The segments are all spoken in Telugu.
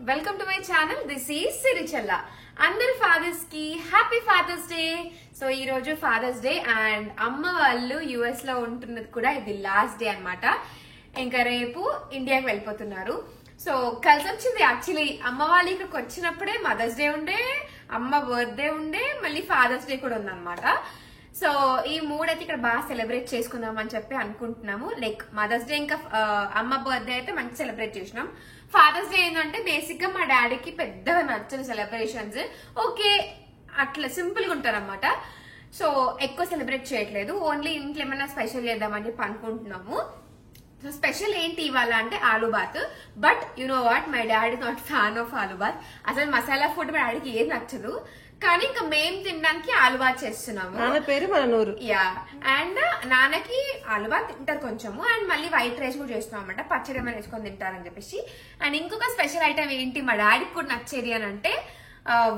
Welcome to my channel. This is Sirichalla. అందరి ఫాదర్స్ కి హ్యాపీ ఫాదర్స్ డే. సో ఈ రోజు ఫాదర్స్ డే అండ్ అమ్మ వాళ్ళు యుఎస్ లో ఉంటున్నది కూడా ఇది లాస్ట్ డే అన్నమాట. ఇంకా రేపు ఇండియాకి వెళ్ళిపోతున్నారు. సో కలిసి వచ్చింది. యాక్చువల్లీ అమ్మ వాళ్ళు ఇక్కడికి వచ్చినప్పుడే మదర్స్ డే ఉండే, అమ్మ బర్త్డే ఉండే, మళ్ళీ ఫాదర్స్ డే కూడా ఉందన్నమాట. సో ఈ మూడైతే ఇక్కడ బాగా సెలబ్రేట్ చేసుకుందాం అని చెప్పి అనుకుంటున్నాము. లైక్ మదర్స్ డే ఇంకా అమ్మ బర్త్డే అయితే మంచి సెలబ్రేట్ చేసినాం. ఫాదర్స్ డే ఏంటంటే బేసిక్ గా మా డాడీకి పెద్దగా నచ్చని సెలబ్రేషన్స్. ఓకే అట్లా సింపుల్ గా ఉంటారు అనమాట. సో ఎక్కువ సెలబ్రేట్ చేయట్లేదు. ఓన్లీ ఇంట్లో ఏమైనా స్పెషల్ చేద్దామని చెప్పి అనుకుంటున్నాము. సో స్పెషల్ ఏంటి ఇవాళ అంటే aloo bath. But you know what, my daddy not fan of aloo bath. అసలు మసాలా ఫుడ్ మా డాడీకి ఏం నచ్చదు. కానీ ఇంకా మేము తినడానికి ఆలూ బాత్ చేస్తున్నాము. నాన్న పేరు మన నూరు. యా, అండ్ నాన్నకి ఆలూ బాత్ తింటారు కొంచెము. అండ్ మళ్ళీ వైట్ రైస్ కూడా చేస్తున్నాం అనమాట. పచ్చడి ఏమైనా వేసుకొని తింటారని చెప్పేసి. అండ్ ఇంకొక స్పెషల్ ఐటమ్ ఏంటి మా డాడీకి కూడా నచ్చేది అని అంటే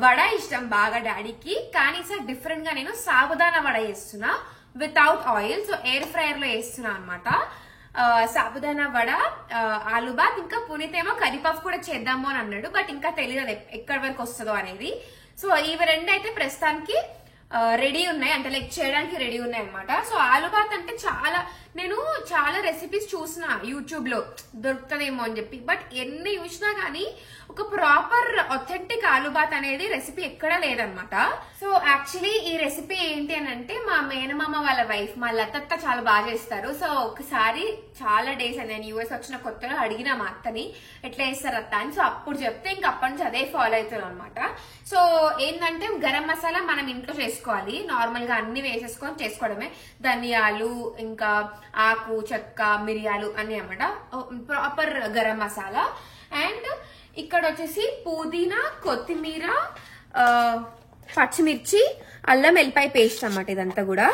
వడ ఇష్టం బాగా డాడీకి. కానీ సార్ డిఫరెంట్ గా నేను సాబుదానా వడ చేస్తున్నా without oil. So air fryer లో వేస్తున్నా అనమాట. సాబుదానా వడ, ఆలూ బాత్, ఇంకా పునీతేమో కర్రీపఫ్ కూడా చేద్దాము అని అన్నాడు. బట్ ఇంకా తెలియదు ఎక్కడి వరకు వస్తుందో అనేది. సో ఇవి రెండు అయితే ప్రస్తుతానికి రెడీ ఉన్నాయి, అంటే లైక్ చేయడానికి రెడీ ఉన్నాయి అనమాట. సో ఆలూ బాత్ అంటే నేను చాలా రెసిపీస్ చూసిన యూట్యూబ్ లో దొరుకుతుందేమో అని చెప్పి. బట్ ఎన్ని చూసినా గానీ ఒక ప్రాపర్ ఒథెంటిక్ ఆలూ బాత్ అనేది రెసిపీ ఎక్కడా లేదనమాట. సో యాక్చువల్లీ ఈ రెసిపీ ఏంటి అని అంటే మా మేనమామ వాళ్ళ వైఫ్ మా లతత్త చాలా బాగా చేస్తారు. సో ఒకసారి చాలా డేస్ అని నేను యూఎస్ వచ్చిన కొత్తలో అడిగిన మా అత్తని ఎట్లా చేస్తారు అత్త అని. సో అప్పుడు చెప్తే ఇంక అప్పటి నుంచి అదే ఫాలో అవుతాను అనమాట. సో ఏంటంటే గరం మసాలా మనం ఇంట్లో చేసుకోవాలి. నార్మల్ గా అన్ని వేసేసుకొని చేసుకోవడమే. ధనియాలు, ఇంకా ఆకు, చెక్క, మిరియాలు అన్ని అన్నమాట. ప్రాపర్ గరం మసాలా. అండ్ ఇక్కడ వచ్చేసి పుదీనా, కొత్తిమీర, పచ్చిమిర్చి, అల్లం వెల్లిపాయ పేస్ట్ అన్నమాట ఇదంతా కూడా.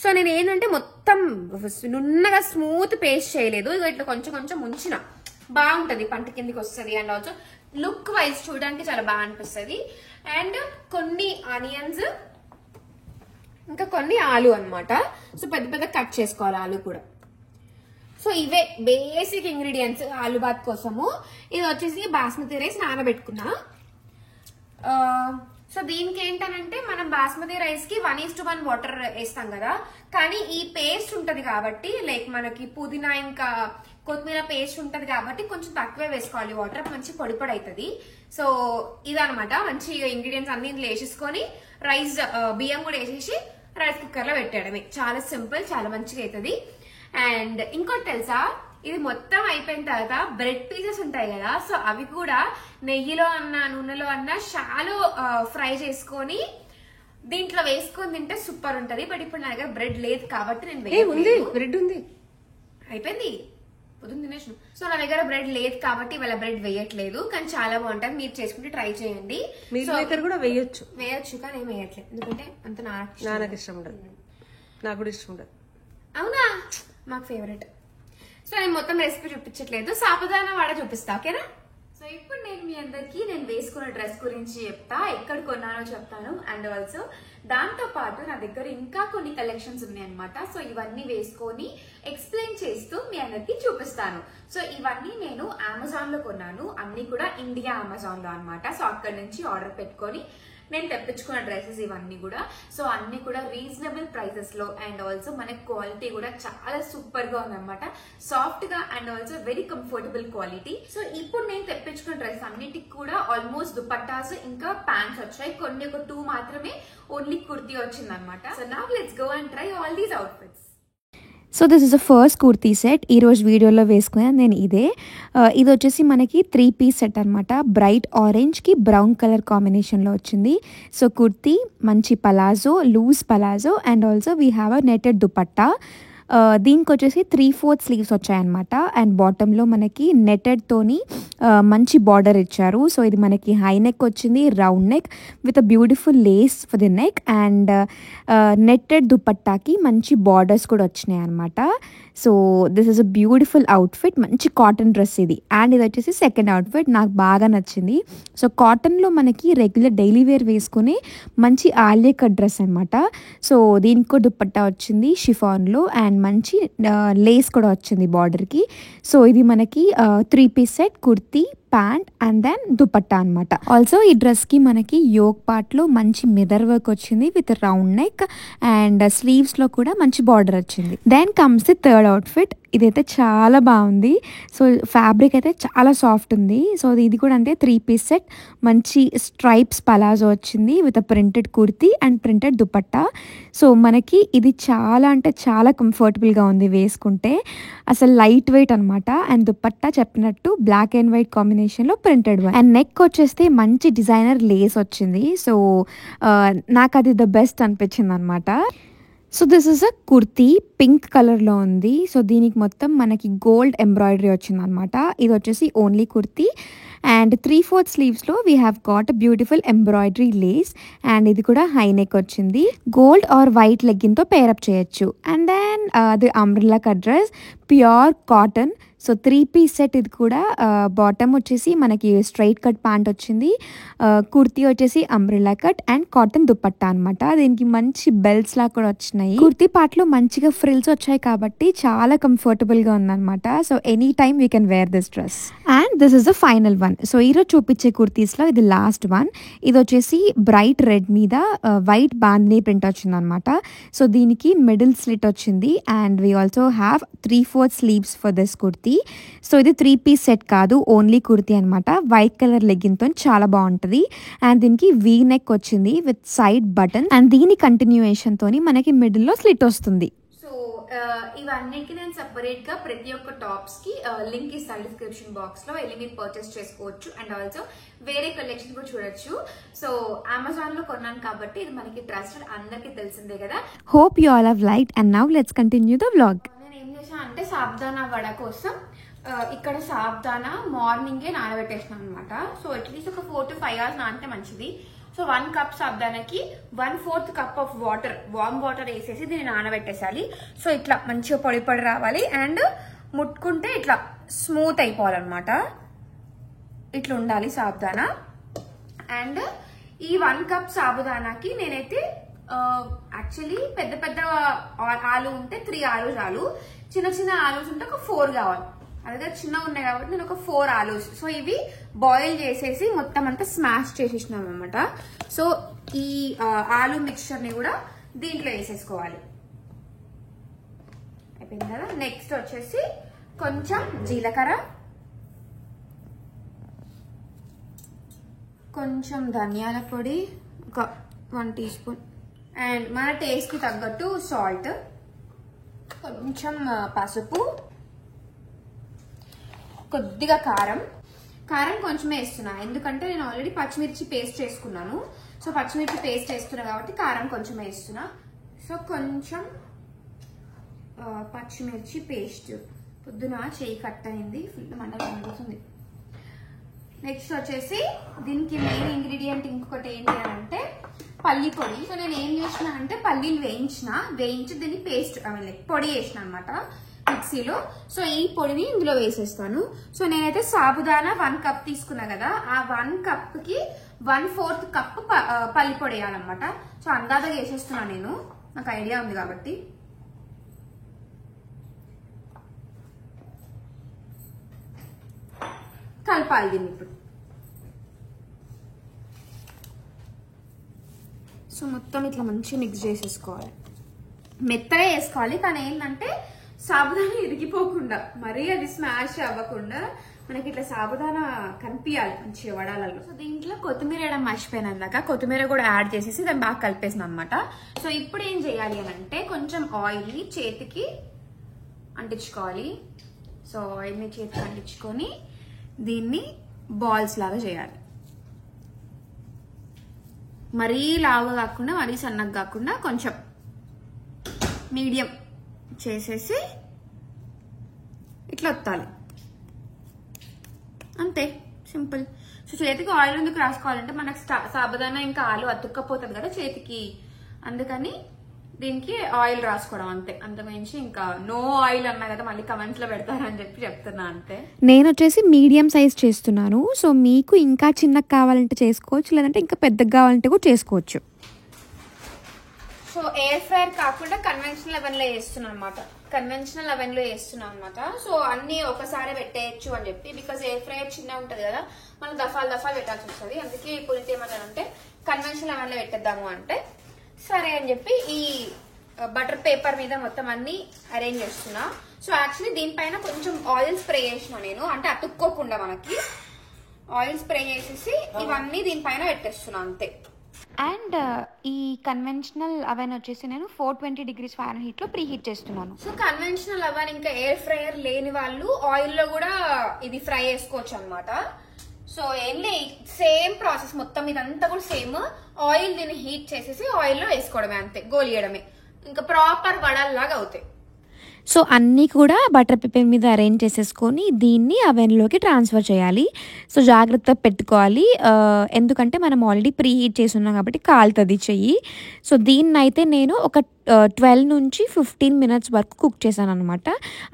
సో నేను ఏంటంటే మొత్తం నున్నగా స్మూత్ పేస్ట్ చేయలేదు. ఇట్లా కొంచెం కొంచెం ముంచిన బాగుంటది, పంట కిందికి వస్తుంది. అండ్ ఆల్సో లుక్ వైజ్ చూడడానికి చాలా బాగా అనిపిస్తుంది. అండ్ కొన్ని ఆనియన్స్, ఇంకా కొన్ని ఆలు అన్నమాట. సో పెద్ద పెద్ద కట్ చేసుకోవాలి ఆలు కూడా. సో ఇవే బేసిక్ ఇంగ్రీడియంట్స్ ఆలూ బాత్ కోసము. ఇది వచ్చేసి బాస్మతి రైస్ నానబెట్టుకున్నా. సో దీనికి ఏంటనంటే మనం బాస్మతి రైస్ కి 1:1 వాటర్ వేస్తాం కదా. కానీ ఈ పేస్ట్ ఉంటది కాబట్టి, లైక్ మనకి పుదీనా ఇంకా కొత్తిమీర పేస్ట్ ఉంటది కాబట్టి కొంచెం తక్కువే వేసుకోవాలి వాటర్, మంచి పొడి పొడి అవుతుంది. సో ఇదనమాట మంచి ఇంగ్రీడియంట్స్ అన్ని ఇందులో వేసేసుకొని రైస్ బియ్యం కూడా వేసేసి రైస్ కుక్కర్ లో పెట్టడమే. చాలా సింపుల్, చాలా మంచిగా అవుతుంది. అండ్ ఇంకోటి తెలుసా, ఇది మొత్తం అయిపోయిన తర్వాత బ్రెడ్ పీసెస్ ఉంటాయి కదా. సో అవి కూడా నెయ్యిలో అన్నా నూనెలో అన్నా షాలో ఫ్రై చేసుకొని దీంట్లో వేసుకొని తింటే సూపర్ ఉంటది. బట్ ఇప్పుడు నా దగ్గర బ్రెడ్ లేదు కాబట్టి నేను బ్రెడ్ ఉంది, అయిపోయింది, పొద్దున్న తినేసిన. సో నా దగ్గర బ్రెడ్ లేదు కాబట్టి ఇవాళ బ్రెడ్ వేయట్లేదు. కానీ చాలా బాగుంటది, మీరు చేసుకుంటే ట్రై చేయండి. కూడా వేయొచ్చు కానీ ఏం వేయట్లేదు, ఎందుకంటే అంత నాకు ఇష్టం ఉండదు, నాకు కూడా ఇష్టం ఉండదు. అవునా, మాకు ఫేవరెట్. సో నేను మొత్తం రెసిపీ చూపించట్లేదు, సాబుదానా వడ చూపిస్తా, ఓకేనా? సో ఇప్పుడు నేను మీ అందరికి నేను వేసుకున్న డ్రెస్ గురించి చెప్తా, ఎక్కడ కొన్నానో చెప్తాను. అండ్ ఆల్సో దాంతో పాటు నా దగ్గర ఇంకా కొన్ని కలెక్షన్స్ ఉన్నాయన్నమాట. సో ఇవన్నీ వేసుకొని ఎక్స్ప్లెయిన్ చేస్తూ మీ అందరికి చూపిస్తాను. సో ఇవన్నీ నేను అమెజాన్ లో కొన్నాను, అన్ని కూడా ఇండియా అమెజాన్ లో అనమాట. సో అక్కడ నుంచి ఆర్డర్ పెట్టుకొని నేను తెప్పించుకున్న డ్రెస్సెస్ ఇవన్నీ కూడా. సో అన్ని కూడా రీజనబుల్ ప్రైసెస్ లో. అండ్ ఆల్సో మనకి క్వాలిటీ కూడా చాలా సూపర్ గా ఉందన్నమాట. సాఫ్ట్ గా and also very comfortable quality. So ఇప్పుడు నేను తెప్పించుకున్న డ్రెస్ అన్నిటికి కూడా ఆల్మోస్ట్ దుపట్టాస్ ఇంకా ప్యాంట్స్ వచ్చాయి. కొన్ని ఒక 2 మాత్రమే ఓన్లీ కుర్తీ వచ్చింది అనమాట. So now let's go and try all these outfits. So this is the first kurti set. ఈరోజు వీడియోలో వేసుకున్నాను నేను ఇదే. ఇది వచ్చేసి మనకి 3 పీస్ సెట్ అనమాట. బ్రైట్ ఆరెంజ్కి బ్రౌన్ కలర్ కాంబినేషన్లో వచ్చింది. సో కుర్తీ, మంచి palazzo, loose palazzo, and also we have a netted dupatta. దీనికి వచ్చేసి 3/4 స్లీవ్స్ వచ్చాయన్నమాట. అండ్ బాటంలో మనకి నెటెడ్తోని మంచి బార్డర్ ఇచ్చారు. సో ఇది మనకి హై నెక్ వచ్చింది, round neck with a beautiful lace for the neck. And netted దుపట్టాకి మంచి బార్డర్స్ కూడా వచ్చినాయి అనమాట. So this is a beautiful outfit, మంచి కాటన్ డ్రెస్ ఇది. అండ్ ఇది వచ్చేసి సెకండ్ అవుట్ఫిట్, నాకు బాగా నచ్చింది. సో కాటన్లో మనకి రెగ్యులర్ డైలీ వేర్ వేసుకుని మంచి ఆలియా కట్ డ్రెస్ అనమాట. సో దీనికి దుపట్టా వచ్చింది షిఫాన్లో, అండ్ మంచి లేస్ కూడా వచ్చింది బార్డర్కి. సో ఇది మనకి 3 piece set, kurti, pant and then dupatta అనమాట. ఆల్సో ఈ డ్రెస్ కి మనకి యోక్ పార్ట్ లో మంచి మిర్రర్ వర్క్ వచ్చింది with round neck and sleeves లో కూడా మంచి బార్డర్ వచ్చింది. Then comes the third outfit. ఇదైతే చాలా బాగుంది. సో ఫ్యాబ్రిక్ అయితే చాలా సాఫ్ట్ ఉంది. సో ఇది కూడా అంటే 3 పీస్ సెట్, మంచి స్ట్రైప్స్ పలాజో వచ్చింది with printed kurti and printed dupatta. So మనకి ఇది చాలా అంటే చాలా కంఫర్టబుల్గా ఉంది వేసుకుంటే, అసలు లైట్ వెయిట్ అనమాట. అండ్ దుపట్టా చెప్పినట్టు బ్లాక్ అండ్ వైట్ కాంబినేషన్లో ప్రింటెడ్ వన్. అండ్ నెక్ వచ్చేస్తే మంచి డిజైనర్ లేస్ వచ్చింది. సో నాకు అది ద బెస్ట్ అనిపించింది అనమాట. So this is a kurti, pink కలర్లో ఉంది. సో దీనికి మొత్తం మనకి గోల్డ్ ఎంబ్రాయిడరీ వచ్చింది అనమాట. ఇది వచ్చేసి ఓన్లీ కుర్తీ అండ్ 3/4 స్లీవ్స్లో we have got a beautiful embroidery lace and ఇది కూడా హై నెక్ వచ్చింది. గోల్డ్ ఆర్ వైట్ లెగ్గిన్తో పేరప్ చేయొచ్చు. And then the umbrella cut dress, pure cotton. So 3 piece set. ఇది కూడా బాటమ్ వచ్చేసి మనకి స్ట్రైట్ కట్ ప్యాంట్ వచ్చింది, కుర్తీ వచ్చేసి umbrella cut and cotton dupatta అనమాట. దీనికి మంచి బెల్ట్స్ లా కూడా వచ్చినాయి. కుర్తీ పార్ట్ లో మంచిగా ఫ్రిల్స్ వచ్చాయి కాబట్టి చాలా కంఫర్టబుల్ గా ఉందన్నమాట. So any time we can wear this dress. And this is the final one. So ఈరోజు చూపించే కుర్తీస్ లో ఇది లాస్ట్ వన్. ఇది వచ్చేసి బ్రైట్ రెడ్ మీద వైట్ బాందినీ ప్రింట్ వచ్చింది అనమాట. సో దీనికి మిడిల్ స్లిట్ వచ్చింది and we also have 3/4 sleeves for this kurti. So ఇది 3 పీస్ సెట్ కాదు, ఓన్లీ కుర్తీ అనమాట. వైట్ కలర్ లెగ్గిన్ తో చాలా బాగుంటది. అండ్ దీనికి వీ నెక్ వచ్చింది విత్ సైడ్ బటన్ అండ్ దీని కంటిన్యూయేషన్ తోని మనకి మిడిల్ లో స్లిట్ వస్తుంది. సో ఇవన్నిటికి నేను సెపరేట్ గా ప్రతి ఒక్క టాప్స్ కి లింక్ ఇస్తాను డిస్క్రిప్షన్ బాక్స్ లో, వెళ్ళి మీరు పర్చేస్ చేసుకోవచ్చు. అండ్ ఆల్సో వేరే కలెక్షన్ కూడా చూడొచ్చు. సో అమెజాన్ లో కొన్నాను కాబట్టి ఇది మనకి ట్రస్టెడ్, అందరికి తెలిసిందే కదా. Hope you all have liked and now let's continue the vlog. నేను ఏం చేసాను అంటే సాబ్దానా వడ కోసం ఇక్కడ సాబ్దానా మార్నింగే నానబెట్టేసినాను అనమాట. సో అట్లీస్ట్ ఒక 4 to 5 hours నానితే మంచిది. సో 1 cup సాబ్దానాకి 1/4 cup of water, warm water వేసేసి దీన్ని నానబెట్టేసాలి. సో ఇట్లా మంచిగా పొడి పొడి రావాలి అండ్ ముట్టుకుంటే ఇట్లా స్మూత్ అయిపోవాలన్నమాట. ఇట్లా ఉండాలి సాబుదానా. అండ్ ఈ 1 cup సాబుదానాకి నేనైతే యాక్చువల్లీ పెద్ద పెద్ద ఆలు ఉంటే 3 ఆలు చాలు, చిన్న చిన్న ఆలూస్ ఉంటే ఒక 4 కావాలి. అదే చిన్నగా ఉన్నాయి కాబట్టి నేను ఒక 4 ఆలూస్. సో ఇవి బాయిల్ చేసేసి మొత్తం అంతా స్మాష్ చేసేసినాం అనమాట. సో ఈ ఆలు మిక్చర్ ని కూడా దీంట్లో వేసేసుకోవాలి. అయిపోయింది కదా. నెక్స్ట్ వచ్చేసి కొంచెం జీలకర్ర, కొంచెం ధనియాల పొడి ఒక 1 teaspoon అండ్ మన టేస్ట్ కి తగ్గట్టు సాల్ట్, కొంచెం పసుపు, కొద్దిగా కారం. కారం కొంచెమే వేస్తున్నా ఎందుకంటే నేను ఆల్రెడీ పచ్చిమిర్చి పేస్ట్ చేసుకున్నాను. సో పచ్చిమిర్చి పేస్ట్ వేస్తున్నా కాబట్టి కారం కొంచెమే వేస్తున్నా. సో కొంచెం పచ్చిమిర్చి పేస్ట్. పొద్దున చేయి కట్ అయింది, ఫుల్ మంటగా అనిపిస్తుంది. నెక్స్ట్ వచ్చేసి దీనికి మెయిన్ ఇంగ్రీడియంట్ ఇంకొకటి ఏంటి అని అంటే పల్లి పొడి. సో నేను ఏం చేసిన అంటే పల్లీలు వేయించి దీన్ని పేస్ట్ పొడి చేసిన అనమాట మిక్సీలో. సో ఈ పొడిని ఇందులో వేసేస్తాను. సో నేనైతే సాబుదానా 1 cup తీసుకున్నా కదా, ఆ 1 cup కి 1/4 cup పల్లి పొడి వేయాలన్నమాట. సో అందాజగా వేసేస్తున్నా నేను, నాకు ఐడియా ఉంది కాబట్టి. కలపాలి దీన్ని ఇప్పుడు. సో మొత్తం ఇట్లా మంచిగా మిక్స్ చేసేసుకోవాలి, మెత్తగా వేసుకోవాలి. కానీ ఏంటంటే సాబుదానా ఇరిగిపోకుండా, మరీ అది స్మాష్ అవ్వకుండా మనకి ఇట్లా సాబుదానా కనిపించాలి మంచిగా వడాలలో. సో దీంట్లో కొత్తిమీర వేయడం మర్చిపోయినా ఇందాక, కొత్తిమీర కూడా యాడ్ చేసేసి దాన్ని బాగా కలిపేసిన అనమాట. సో ఇప్పుడు ఏం చేయాలి అని అంటే కొంచెం ఆయిల్ని చేతికి అంటించుకోవాలి. సో ఆయిల్ని చేతికి అంటించుకొని దీన్ని బాల్స్ లాగా చేయాలి. మరీ లావుగా కాకుండా మరీ సన్నగా కాకుండా కొంచెం మీడియం చేసేసి ఇట్లా ఒత్తాలి, అంతే, సింపుల్. సో చేతికి ఆయిల్ ఎందుకు రాసుకోవాలంటే మనకు సాబుదానా ఇంకా ఆలు అతుక్కపోతుంది కదా చేతికి, అందుకని దీనికి ఆయిల్ రాసుకోవడం అంతే. అంతకుమించి ఇంకా నో ఆయిల్ అన్నా కదా మళ్ళీ కమెంట్స్ లో పెడతారని చెప్పి చెప్తున్నా అంతే. నేను వచ్చేసి మీడియం సైజ్ చేస్తున్నాను. సో మీకు ఇంకా చిన్నగా కావాలంటే చేసుకోవచ్చు, లేదంటే ఇంకా పెద్దగా కావాలంటే కూడా చేసుకోవచ్చు. సో సో ఎయిర్ ఫ్రైయర్ కాకుండా కన్వెన్షనల్ అవెన్ లో చేస్తున్నాను అనమాట. సో అన్ని ఒకసారి పెట్టేయచ్చు అని చెప్పి, బికాస్ ఎయిర్ ఫ్రైయర్ చిన్న ఉంటది కదా, మనం దఫాలు పెట్టాల్సి వస్తుంది. అందుకే పులితే ఏమన్నానంటే కన్వెన్షనల్ అవెన్ లో పెట్టేద్దాము అంటే సరే అని చెప్పి ఈ బటర్ పేపర్ మీద మొత్తం అన్ని అరేంజ్ చేస్తున్నా. సో యాక్చువల్లీ దీనిపైన కొంచెం ఆయిల్ స్ప్రే చేసిన నేను, అంటే అతుక్కోకుండా మనకి ఆయిల్ స్ప్రే చేసేసి ఇవన్నీ దీనిపైన పెట్టేస్తున్నా అంతే. అండ్ ఈ కన్వెన్షనల్ అవెన్ వచ్చేసి నేను 420 degrees Fahrenheit లో ప్రీ హీట్ చేస్తున్నాను. సో కన్వెన్షనల్ అవెన్ ఇంకా ఎయిర్ ఫ్రైయర్ లేని వాళ్ళు ఆయిల్ లో కూడా ఇది ఫ్రై చేసుకోవచ్చు అనమాట. సో ఏంటి సేమ్ ప్రాసెస్ మొత్తం, ఇదంతా కూడా సేమ్. ఆయిల్ దీన్ని హీట్ చేసేసి ఆయిల్ లో వేసుకోవడమే అంతే, గోలియడమే, ఇంకా ప్రాపర్ వడల్లాగా అవుతాయి. సో అన్నీ కూడా బటర్ పేపర్ మీద అరేంజ్ చేసేసుకొని దీన్ని అవెన్లోకి ట్రాన్స్ఫర్ చేయాలి. సో జాగ్రత్త పెట్టుకోవాలి, ఎందుకంటే మనం ఆల్రెడీ ప్రీ హీట్ చేసి ఉన్నాం కాబట్టి కాలుతుంది చెయ్యి. సో దీన్ని అయితే నేను ఒక 12 నుంచి 15 minutes వరకు కుక్ చేశాను అనమాట.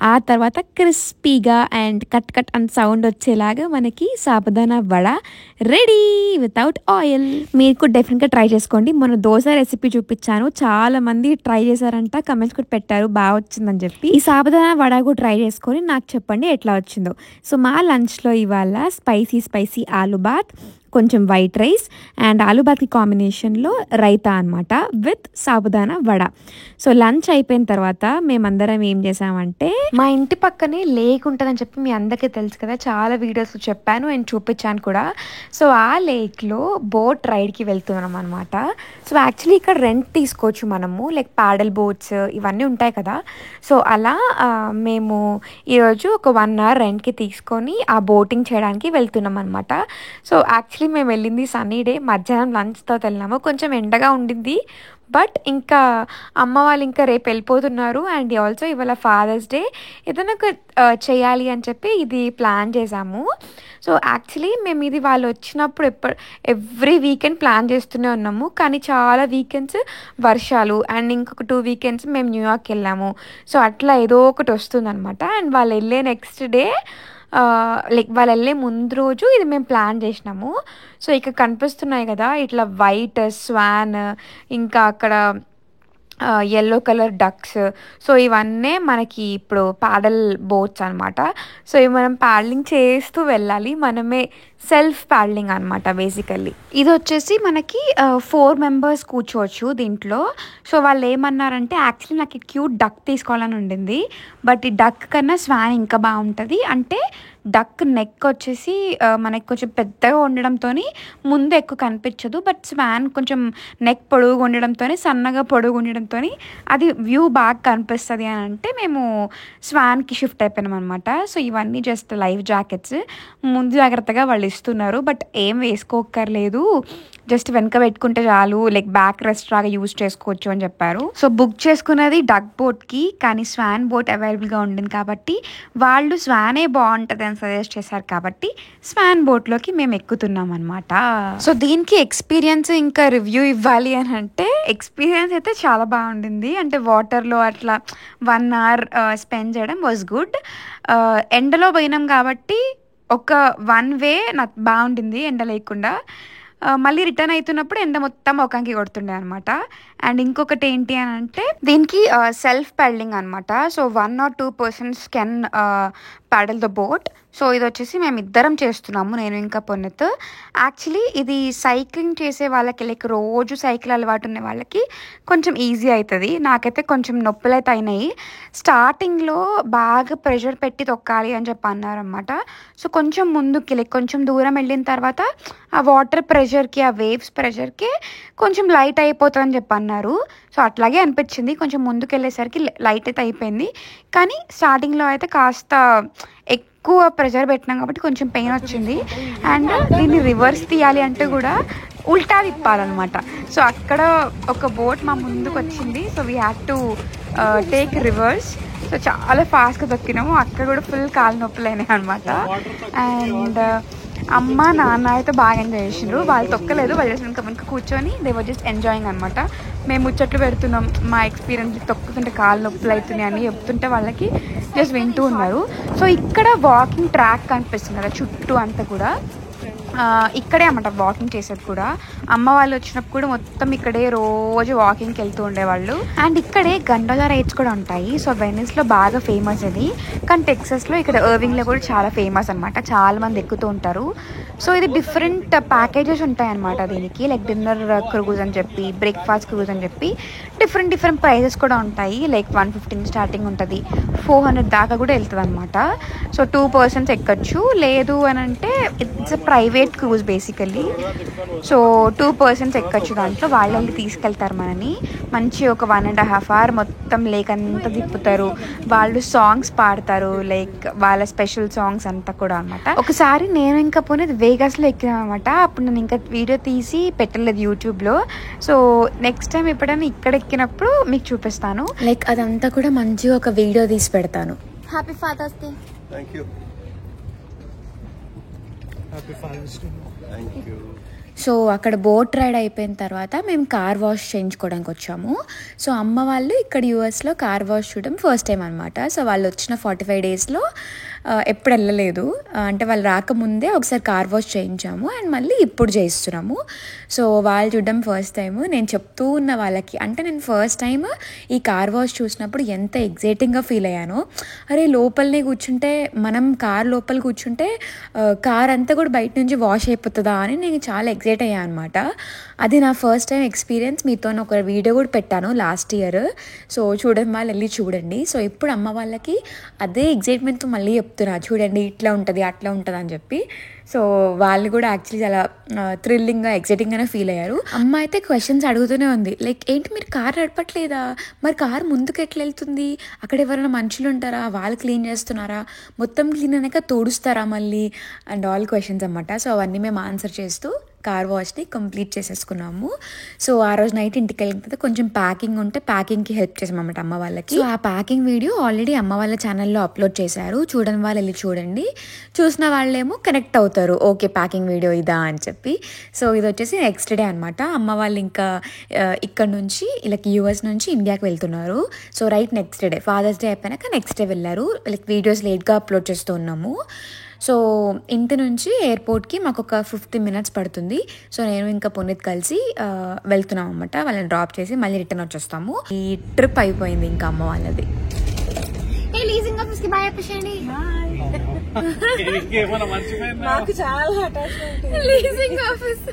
ఆ తర్వాత క్రిస్పీగా and cut cut and sound వచ్చేలాగా మనకి sabudana vada ready without oil. మీరు కూడా డెఫినెట్గా ట్రై చేసుకోండి. మొన్న దోశ రెసిపీ చూపించాను, చాలా మంది ట్రై చేశారంట, కమెంట్స్ కూడా పెట్టారు బాగా వచ్చిందని చెప్పి. ఈ సాబుదానా వడ కూడా ట్రై చేసుకొని నాకు చెప్పండి ఎట్లా వచ్చిందో. సో మా లంచ్లో ఇవాళ స్పైసీ ఆలూ బాత్, కొంచెం వైట్ రైస్ అండ్ ఆలూబాత్కి కాంబినేషన్లో రైతా అనమాట with sabudana vada. So lunch అయిపోయిన తర్వాత మేమందరం ఏం చేసామంటే, మా ఇంటి పక్కనే లేక్ ఉంటుందని చెప్పి మీ అందరికీ తెలుసు కదా, చాలా వీడియోస్ చెప్పాను అండ్ చూపించాను కూడా. సో ఆ లేక్లో బోట్ రైడ్కి వెళ్తున్నాం అనమాట. సో యాక్చువల్లీ ఇక్కడ రెంట్ తీసుకోవచ్చు మనము, లైక్ ప్యాడల్ బోట్స్ ఇవన్నీ ఉంటాయి కదా. సో అలా మేము ఈరోజు ఒక 1 hour రెంట్కి తీసుకొని ఆ బోటింగ్ చేయడానికి వెళ్తున్నాం అనమాట. సో యాక్చువల్లీ మేము వెళ్ళింది సన్నీ డే, మధ్యాహ్నం లంచ్తో వెళ్ళినాము. కొంచెం ఎండగా ఉండింది, బట్ ఇంకా అమ్మ వాళ్ళు ఇంకా రేపు వెళ్ళిపోతున్నారు అండ్ ఆల్సో ఇవాళ ఫాదర్స్ డే, ఏదైనా ఒక చేయాలి అని చెప్పి ఇది ప్లాన్ చేసాము. సో యాక్చువల్లీ మేము ఇది వాళ్ళు వచ్చినప్పుడు ఎవ్రీ వీకెండ్ ప్లాన్ చేస్తూనే ఉన్నాము, కానీ చాలా వీకెండ్స్ వర్షాలు అండ్ ఇంకొక 2 weekends మేము న్యూయార్క్ వెళ్ళాము. సో అట్లా ఏదో ఒకటి వస్తుంది అనమాట. అండ్ వాళ్ళు వెళ్ళే నెక్స్ట్ డే లైక్ వాళ్ళు వెళ్ళే ముందు రోజు ఇది మేము ప్లాన్ చేసినాము. సో ఇక్కడ కనిపిస్తున్నాయి కదా ఇట్లా వైట్ స్వాన్, ఇంకా అక్కడ yellow కలర్ డక్స్. సో ఇవన్నీ మనకి ఇప్పుడు ప్యాడల్ బోట్స్ అనమాట. సో ఇవి మనం ప్యాడలింగ్ చేస్తూ వెళ్ళాలి, మనమే సెల్ఫ్ ప్యాడలింగ్ అనమాట బేసికల్లీ. ఇది వచ్చేసి మనకి 4 members కూర్చోవచ్చు దీంట్లో. సో వాళ్ళు ఏమన్నారంటే, యాక్చువల్లీ నాకు క్యూట్ డక్ తీసుకోవాలని ఉండింది, బట్ ఈ డక్ కన్నా స్వాన్ ఇంకా బాగుంటుంది. అంటే డక్ నెక్ వచ్చేసి మనకి కొంచెం పెద్దగా ఉండడంతో ముందు ఎక్కువ కనిపించదు, బట్ స్వాన్ కొంచెం నెక్ పొడుగు ఉండడంతో, సన్నగా పొడుగు ఉండడంతో అది వ్యూ బాగా కనిపిస్తుంది అని అంటే మేము స్వాన్కి షిఫ్ట్ అయిపోయినాం అనమాట. సో ఇవన్నీ జస్ట్ లైఫ్ జాకెట్స్ ముందు జాగ్రత్తగా వాళ్ళు ఇస్తున్నారు, బట్ ఏం వేసుకోక్కర్లేదు, జస్ట్ వెనక పెట్టుకుంటే చాలు, లైక్ బ్యాక్ రెస్ట్ లాగా యూజ్ చేసుకోవచ్చు అని చెప్పారు. సో బుక్ చేసుకున్నది డక్ బోట్కి, కానీ స్వాన్ బోట్ అవైలబుల్గా ఉండింది కాబట్టి వాళ్ళు స్వానే బాగుంటుంది అని సజెస్ట్ చేశారు కాబట్టి స్వాన్ బోట్లోకి మేము ఎక్కుతున్నాం అనమాట. సో దీనికి ఎక్స్పీరియన్స్ ఇంకా రివ్యూ ఇవ్వాలి అని అంటే, ఎక్స్పీరియన్స్ అయితే చాలా బాగుండింది. అంటే వాటర్లో అట్లా 1 hour స్పెండ్ చేయడం వాజ్ గుడ్. ఎండలో పోయినాం కాబట్టి ఒక 1 way నాకు బాగుండింది ఎండ లేకుండా. మళ్ళీ రిటర్న్ అవుతున్నప్పుడు ఎండ మొత్తం ముఖానికి కొడుతుండే అనమాట. అండ్ ఇంకొకటి ఏంటి అని అంటే, దీనికి సెల్ఫ్ ప్యాడలింగ్ అనమాట. So 1 or 2 persons can ప్యాడల్ the boat. So ఇది వచ్చేసి మేము ఇద్దరం చేస్తున్నాము, నేను ఇంకా పొన్నెత్. యాక్చువల్లీ ఇది సైక్లింగ్ చేసే వాళ్ళకి, లైక్ రోజు సైకిల్ అలవాటు ఉన్న వాళ్ళకి కొంచెం ఈజీ అవుతుంది. నాకైతే కొంచెం నొప్పులు అయితే అయినాయి. స్టార్టింగ్లో బాగా ప్రెషర్ పెట్టి తొక్కాలి అని చెప్పి అన్నారనమాట. సో కొంచెం ముందుకి, లైక్ కొంచెం దూరం వెళ్ళిన తర్వాత ఆ వాటర్ ప్రెషర్కి, ఆ వేవ్స్ ప్రెషర్కి కొంచెం లైట్ అయిపోతుందని చెప్పి అన్నారు. సో అట్లాగే అనిపించింది, కొంచెం ముందుకు వెళ్ళేసరికి లైట్ అయితే అయిపోయింది. కానీ స్టార్టింగ్లో అయితే కాస్త ఎక్కువ ప్రెషర్ పెట్టినాం కాబట్టి కొంచెం పెయిన్ వచ్చింది. అండ్ దీన్ని రివర్స్ తీయాలి అంటే కూడా ఉల్టా తిప్పాలన్నమాట. సో అక్కడ ఒక బోట్ మా ముందుకు వచ్చింది, so we had to take reverse. So చాలా ఫాస్ట్గా తొక్కినాము, అక్కడ కూడా ఫుల్ కాలు నొప్పులు అయినాయి అనమాట. అండ్ అమ్మ నాన్న అయితే బాగా ఎంజాయ్ చేసిండ్రు, వాళ్ళు తొక్కలేదు, వాళ్ళు జస్ట్ ఇంకా కూర్చొని దే వర్ జస్ట్ ఎంజాయింగ్ అనమాట. మేము ముచ్చట్లు పెడుతున్నాం, మా ఎక్స్పీరియన్స్ తొక్కుతుంటే కాళ్ళు నొప్పులు అవుతున్నాయి అని చెప్తుంటే వాళ్ళకి జస్ట్ వింటూ ఉన్నారు. సో ఇక్కడ వాకింగ్ ట్రాక్ కనిపిస్తుంది కదా చుట్టూ అంతా కూడా. ఇక్కడే అన్నమాట వాకింగ్ చేసేది కూడా. అమ్మ వాళ్ళు వచ్చినప్పుడు కూడా మొత్తం ఇక్కడే రోజు వాకింగ్కి వెళ్తూ ఉండేవాళ్ళు. అండ్ ఇక్కడే గండోలా రైడ్స్ కూడా ఉంటాయి. సో వెనిస్లో బాగా ఫేమస్ అది, కానీ టెక్సస్లో ఇక్కడ ఎర్వింగ్లో కూడా చాలా ఫేమస్ అనమాట. చాలా మంది ఎక్కుతూ ఉంటారు. సో ఇది డిఫరెంట్ ప్యాకేజెస్ ఉంటాయి అనమాట దీనికి. లైక్ డిన్నర్ క్రూజ్ అని చెప్పి, బ్రేక్ఫాస్ట్ క్రూజ్ అని చెప్పి డిఫరెంట్ ప్రైజెస్ కూడా ఉంటాయి. లైక్ 150 స్టార్టింగ్ ఉంటుంది, 400 దాకా కూడా వెళ్తుంది అనమాట. So 2 persons ఎక్కచ్చు. లేదు అని అంటే it's private cruise basically. So 2 persons ఎక్కచ్చు. దాంట్లో వాళ్ళని తీసుకెళ్తారు మనని. మంచి ఒక 1.5 hour మొత్తం లేక్ అంతా తిప్పుతారు. వాళ్ళు సాంగ్స్ పాడతారు, లైక్ వాళ్ళ స్పెషల్ సాంగ్స్ అంతా కూడా అనమాట. ఒకసారి నేను ఇంకా పోనీ వేగాస్లో ఎక్కినాను అనమాట. అప్పుడు నేను ఇంకా వీడియో తీసి పెట్టలేదు యూట్యూబ్లో. సో నెక్స్ట్ టైం ఎప్పుడైనా ఇక్కడ ఎక్కినప్పుడు మీకు చూపిస్తాను. లైక్ అదంతా కూడా మంచిగా ఒక వీడియో తీసి పెడతాను. Happy father's day. Thank you. Happy Father's Day. Thank you. So అక్కడ బోట్ రైడ్ అయిపోయిన తర్వాత మేము కార్ వాష్ చేయించుకోవడానికి వచ్చాము. సో అమ్మ వాళ్ళు ఇక్కడ యూఎస్లో కార్ వాష్ చూడడం ఫస్ట్ టైం అనమాట. సో వాళ్ళు వచ్చిన 45 daysలో ఎప్పుడు వెళ్ళలేదు. అంటే వాళ్ళు రాకముందే ఒకసారి కార్ వాష్ చేయించాము అండ్ మళ్ళీ ఇప్పుడు చేయిస్తున్నాము. సో వాళ్ళు చూడడం ఫస్ట్ టైము. నేను చెప్తూ ఉన్న వాళ్ళకి, అంటే నేను ఫస్ట్ టైం ఈ కార్ వాష్ చూసినప్పుడు ఎంత ఎగ్జైటింగ్గా ఫీల్ అయ్యానో. అరే లోపలనే కూర్చుంటే, మనం కార్ లోపల కూర్చుంటే కార్ అంతా కూడా బయట నుంచి వాష్ అయిపోతుందా అని నేను చాలా ఎగ్జైట్ అయ్యాను అనమాట. అది నా ఫస్ట్ టైం ఎక్స్పీరియన్స్. మీతో ఒక వీడియో కూడా పెట్టాను లాస్ట్ ఇయర్. సో చూడండి, వాళ్ళు వెళ్ళి చూడండి. సో ఇప్పుడు అమ్మ వాళ్ళకి అదే ఎగ్జైట్మెంట్తో మళ్ళీ చెప్తున్నా, చూడండి ఇట్లా ఉంటుంది అట్లా ఉంటుంది అని చెప్పి. సో వాళ్ళు కూడా యాక్చువల్లీ చాలా థ్రిల్లింగ్గా ఎగ్జైటింగ్గానే ఫీల్ అయ్యారు. అమ్మ అయితే క్వశ్చన్స్ అడుగుతూనే ఉంది. లైక్ ఏంటి మీరు కార్ నడపట్లేదా, మరి కార్ ముందుకు ఎట్లా వెళ్తుంది, అక్కడ ఎవరైనా మనుషులు ఉంటారా, వాళ్ళు క్లీన్ చేస్తున్నారా, మొత్తం క్లీన్ అయినాక తోడుస్తారా మళ్ళీ, అండ్ ఆల్ క్వశ్చన్స్ అన్నమాట. సో అవన్నీ మేము ఆన్సర్ చేస్తూ కార్ వాష్ని కంప్లీట్ చేసేసుకున్నాము. సో ఆ రోజు నైట్ ఇంటికి వెళ్ళిన తర్వాత కొంచెం ప్యాకింగ్ ఉంటే ప్యాకింగ్కి హెల్ప్ చేసామన్నమాట అమ్మ వాళ్ళకి. సో ఆ ప్యాకింగ్ వీడియో ఆల్రెడీ అమ్మ వాళ్ళ ఛానల్లో అప్లోడ్ చేశారు. చూడని వాళ్ళు వెళ్ళి చూడండి. చూసిన వాళ్ళేమో కనెక్ట్ అవుతారు, ఓకే ప్యాకింగ్ వీడియో ఇదా అని చెప్పి. సో ఇది వచ్చేసి నెక్స్ట్ డే అనమాట. అమ్మ వాళ్ళు ఇంకా ఇక్కడ నుంచి లైక్ యూఎస్ నుంచి ఇండియాకి వెళ్తున్నారు. So right next day, father's day అయిపోయాక నెక్స్ట్ డే వెళ్ళారు. లైక్ వీడియోస్ లేట్గా అప్లోడ్ చేస్తూ ఉన్నాము. సో ఇంటి నుంచి ఎయిర్పోర్ట్కి మాకు ఒక 15 minutes పడుతుంది. సో నేను ఇంకా పునీత్ కలిసి వెళ్తున్నాం అనమాట. వాళ్ళని డ్రాప్ చేసి మళ్ళీ రిటర్న్ వచ్చేస్తాము. ఈ ట్రిప్ అయిపోయింది ఇంకా అమ్మ వాళ్ళది. లీజింగ్ ఆఫీస్కి బాయ్ చెప్పేయండి. నాకు చాలా అటాచ్మెంట్ లీజింగ్ ఆఫీస్.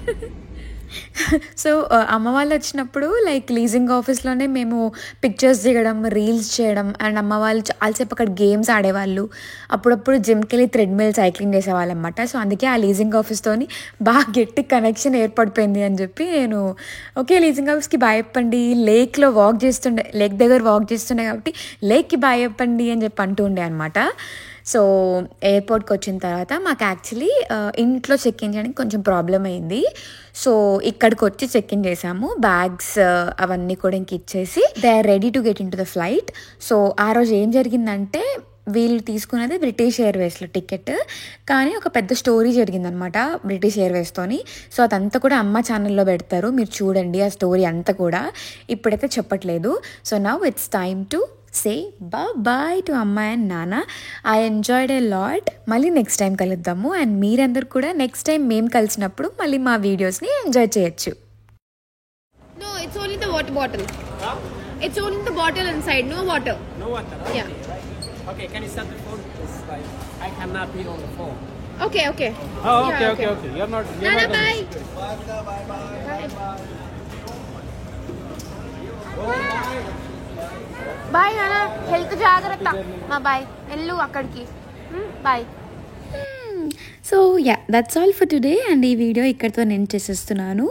సో అమ్మ వాళ్ళు వచ్చినప్పుడు లైక్ లీజింగ్ ఆఫీస్లోనే మేము పిక్చర్స్ దిగడం, రీల్స్ చేయడం, అండ్ అమ్మ వాళ్ళు చాలాసేపు అక్కడ గేమ్స్ ఆడేవాళ్ళు. అప్పుడప్పుడు జిమ్కి వెళ్ళి థ్రెడ్మిల్ సైక్లింగ్ చేసేవాళ్ళు అనమాట. సో అందుకే ఆ లీజింగ్ ఆఫీస్తోని బాగా గట్టి కనెక్షన్ ఏర్పడిపోయింది అని చెప్పి నేను ఓకే లీజింగ్ ఆఫీస్కి బాయ్ చెప్పండి, లేక్లో వాక్ చేస్తుండే, లేక్ దగ్గర వాక్ చేస్తుండే కాబట్టి లేక్కి బాయ్ చెప్పండి అని చెప్పి అంటూ ఉండే అనమాట. సో ఎయిర్పోర్ట్కి వచ్చిన తర్వాత మాకు యాక్చువల్లీ ఇంట్లో చెక్ ఇన్ చేయడానికి కొంచెం ప్రాబ్లం అయింది. సో ఇక్కడికి వచ్చి చెక్ ఇన్ చేసాము. బ్యాగ్స్ అవన్నీ కూడా ఇంక ఇచ్చేసి they are ready to get into the flight. So ఆ రోజు ఏం జరిగిందంటే, వీళ్ళు తీసుకున్నది బ్రిటిష్ ఎయిర్వేస్లో టికెట్, కానీ ఒక పెద్ద స్టోరీ జరిగిందనమాట బ్రిటిష్ ఎయిర్వేస్తోని. సో అదంతా కూడా అమ్మ ఛానల్లో పెడతారు, మీరు చూడండి ఆ స్టోరీ అంతా కూడా. ఇప్పుడైతే చెప్పట్లేదు. So now it's time to say bye to amma and nana. I enjoyed a lot. మళ్ళీ నెక్స్ట్ టైం కలుద్దాము. అండ్ మీరందరూ కూడా నెక్స్ట్ టైం మేము కలిసినప్పుడు మళ్ళీ మా వీడియోస్ని ఎంజాయ్ చేయొచ్చు. No, it's only the water bottle. Huh? It's only the bottle inside, no water. No water? Huh? Yeah. Okay, can you start the phone? It's like, I cannot be on the phone. Okay. Oh, okay, Yeah, okay. You're not Nana, on bye. Bye నాన్న, హెల్త్ జాగ్రత్త. బాయ్, వెళ్ళు అక్కడికి. Bye. So yeah, that's all for today. And ఈ వీడియో ఇక్కడితో నేను చేసేస్తున్నాను.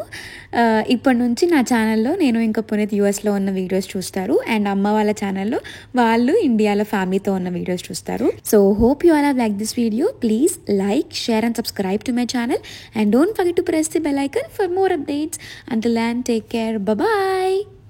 ఇప్పటి నుంచి నా ఛానల్లో నేను ఇంకా పునీత్ యూఎస్లో ఉన్న వీడియోస్ చూస్తారు, అండ్ అమ్మ వాళ్ళ ఛానల్లో వాళ్ళు ఇండియాలో ఫ్యామిలీతో ఉన్న వీడియోస్ చూస్తారు. So hope you all have like this video. Please like, share and subscribe to my channel, and don't forget to press the bell icon for more updates. Until then, take care. Bye bye.